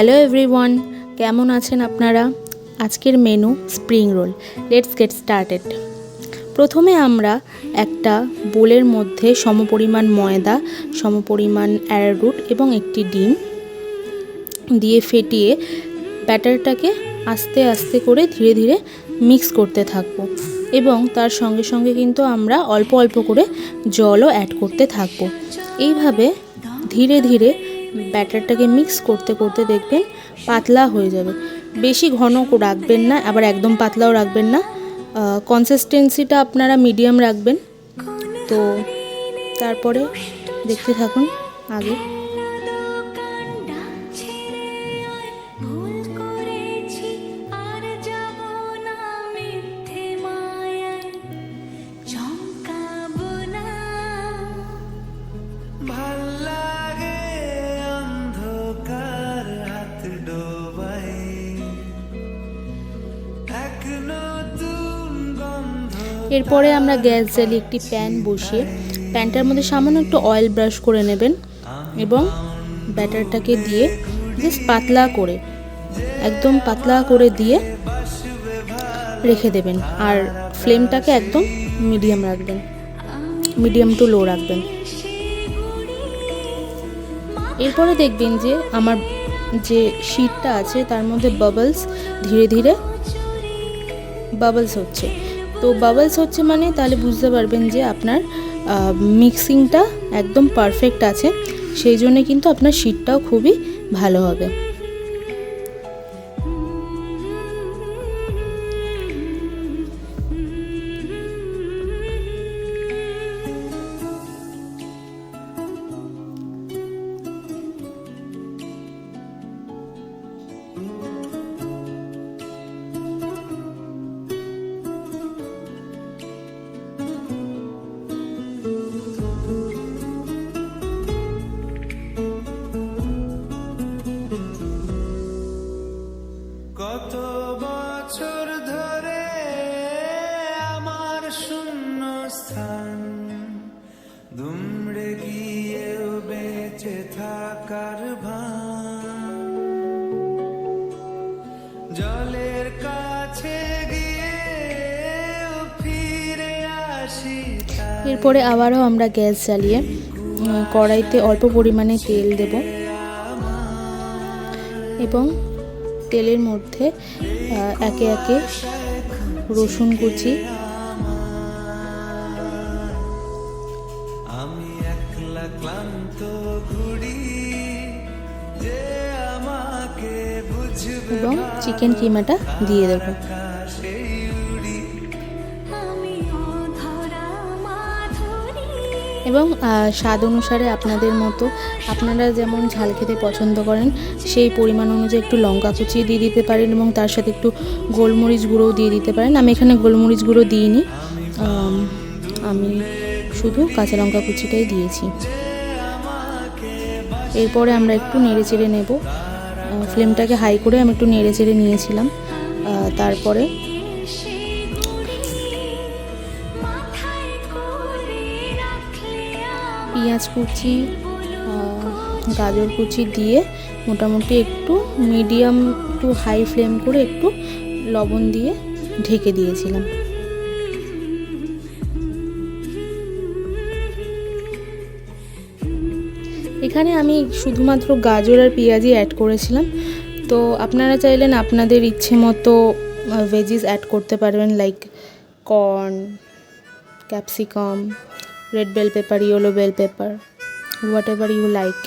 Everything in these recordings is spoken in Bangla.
হ্যালো এভরিওয়ান, কেমন আছেন আপনারা? আজকের menu spring roll. Let's get started. প্রথমে আমরা একটা বোলের মধ্যে সমপরিমাণ ময়দা, সমপরিমাণ অ্যারারুট এবং একটি ডিম দিয়ে ফেটিয়ে ব্যাটারটাকে আস্তে আস্তে করে ধীরে ধীরে মিক্স করতে থাকবো এবং তার সঙ্গে সঙ্গে কিন্তু আমরা অল্প অল্প করে জলও অ্যাড করতে থাকবো। এইভাবে ধীরে ধীরে ব্যাটারটাকে মিক্স করতে করতে দেখবেন পাতলা হয়ে যাবে। বেশি ঘন রাখবেন না, আবার একদম পাতলাও রাখবেন না, কনসিস্টেন্সিটা আপনারা মিডিয়াম রাখবেন। তো তারপরে দেখতে থাকুন আগে। এরপরে আমরা গ্যাস জ্বালিয়ে একটি প্যান বসিয়ে প্যানটার মধ্যে সামান্য একটু অয়েল ব্রাশ করে নেবেন এবং ব্যাটারটাকে দিয়ে জাস্ট পাতলা করে, একদম পাতলা করে দিয়ে রেখে দেবেন। আর ফ্লেমটাকে একদম মিডিয়াম রাখবেন, মিডিয়াম টু লো রাখবেন। এরপরে দেখবেন যে আমার যে শীটটা আছে তার মধ্যে ধীরে ধীরে বাবলস হচ্ছে। তো বাবলস হচ্ছে মানে তাহলে বুঝতে পারবেন যে আপনার মিক্সিংটা একদম পারফেক্ট আছে, সেই জন্য কিন্তু আপনার শীটটাও খুবই ভালো হবে। কত বছর ধরে আমার শূন্য স্থান দুমড়ে গিয়েও বেঁচে থাকার ভান, জলের কাছে গিয়ে ফিরে আসি। এরপরে আবারও আমরা গ্যাস জ্বালিয়ে কড়াইতে অল্প পরিমাণে তেল দেব এবং তেলের মধ্যে একে একে রসুন কুচি, এবং চিকেন কিমাটা দিয়ে দেব। এবং স্বাদ অনুসারে আপনাদের মতো, আপনারা যেমন ঝাল খেতে পছন্দ করেন সেই পরিমাণ অনুযায়ী একটু লঙ্কা কুচিয়ে দিয়ে দিতে পারেন এবং তার সাথে একটু গোলমরিচ গুঁড়োও দিয়ে দিতে পারেন। আমি এখানে গোলমরিচ গুঁড়ো দিইনি, আমি শুধু কাঁচা লঙ্কা কুচিটাই দিয়েছি। এরপরে আমরা একটু নেড়ে চেড়ে নেব, ফ্লেমটাকে হাই করে আমি একটু নেড়ে চেড়ে নিয়েছিলাম। তারপরে পেঁয়াজ কুচি, গাজর কুচি দিয়ে মোটামুটি একটু মিডিয়াম টু হাই ফ্লেম করে একটু লবণ দিয়ে ঢেকে দিয়েছিলাম। এখানে আমি শুধুমাত্র গাজর আর পেঁয়াজই অ্যাড করেছিলাম। তো আপনারা চাইলেন আপনাদের ইচ্ছে মতো ভেজিস অ্যাড করতে পারবেন, like corn, capsicum, red bell pepper, yellow bell pepper, whatever you like.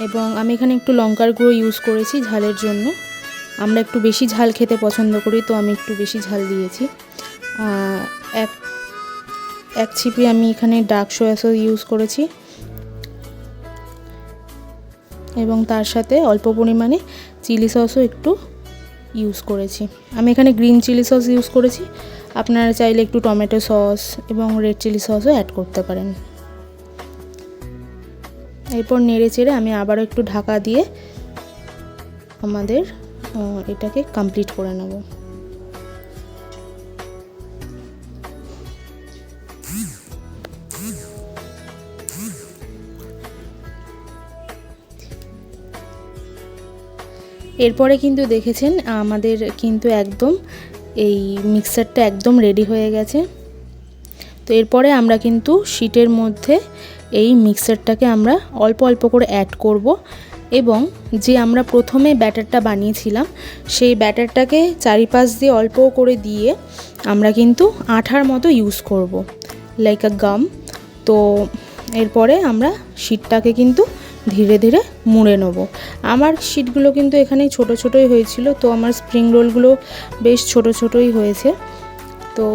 এবং আমি এখানে একটু লঙ্কার গুঁড়ো ইউজ করেছি ঝালের জন্য, আমরা একটু বেশি ঝাল খেতে পছন্দ করি, তো আমি একটু বেশি ঝাল দিয়েছি। এক ছিপি আমি এখানে ডার্ক সোয়া সস ইউজ করেছি এবং তার সাথে অল্প পরিমাণে চিলি সসও একটু ইউজ করেছি। আমি এখানে গ্রিন চিলি সস ইউজ করেছি, আপনারা চাইলে একটু টমেটো সস এবং রেড চিলি সসও অ্যাড করতে পারেন। এরপর নেড়ে চেড়ে আমি আবারও একটু ঢাকা দিয়ে আমাদের এটাকে কমপ্লিট করে নেব। এরপরে কিন্তু দেখেছেন আমাদের কিন্তু একদম এই মিক্সারটা একদম রেডি হয়ে গেছে। তো এরপরে আমরা কিন্তু শিটের মধ্যে এই মিক্সারটাকে আমরা অল্প অল্প করে অ্যাড করব এবং যে আমরা প্রথমে ব্যাটারটা বানিয়েছিলাম সেই ব্যাটারটাকে চারিপাশ দিয়ে অল্প করে দিয়ে আমরা কিন্তু আঠার মতো ইউজ করব, লাইক আ গাম। তো এরপরে আমরা শিটটাকে কিন্তু ধীরে ধীরে মুড়ে নেব। আমার শিটগুলো কিন্তু এখানে ছোট ছোটই হয়েছিল, তো আমার স্প্রিং রোলগুলো বেশ ছোট ছোটই হয়েছে। তো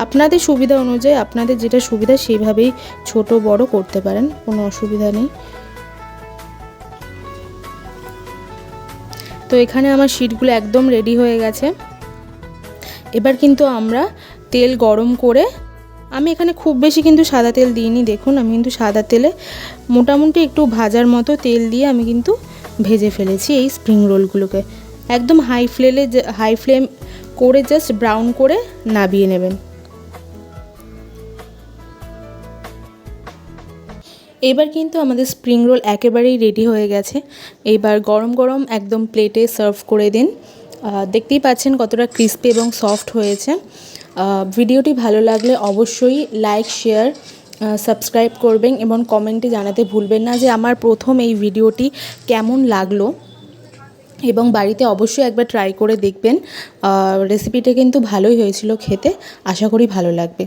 আপনাদের সুবিধা অনুযায়ী আপনাদের যেটা সুবিধা সেইভাবেই ছোট বড় করতে পারেন, কোনো অসুবিধা নেই। তো এখানে আমার শিটগুলো একদম রেডি হয়ে গেছে। এবার কিন্তু আমরা তেল গরম করে, আমি এখানে খুব বেশি কিন্তু সাদা তেল দিইনি, দেখুন আমি কিন্তু সাদা তেলে মোটামুটি একটু ভাজার মতো তেল দিয়ে আমি কিন্তু ভেজে ফেলেছি এই স্প্রিং রোলগুলোকে। একদম হাই ফ্লেম করে জাস্ট ব্রাউন করে নামিয়ে নেবেন। এবার কিন্তু আমাদের স্প্রিং রোল একেবারেই রেডি হয়ে গেছে। এবার গরম গরম একদম প্লেটে সার্ভ করে দিন। দেখতেই পাচ্ছেন কতটা ক্রিস্পি এবং সফট হয়েছে। ভিডিওটি ভালো লাগলে অবশ্যই লাইক, শেয়ার, সাবস্ক্রাইব করবেন এবং কমেন্টে জানাতে ভুলবেন না যে আমার প্রথম এই ভিডিওটি কেমন লাগলো, এবং বাড়িতে অবশ্যই একবার ট্রাই করে দেখবেন। রেসিপিটা কিন্তু ভালোই হয়েছিল খেতে, আশা করি ভালো লাগবে।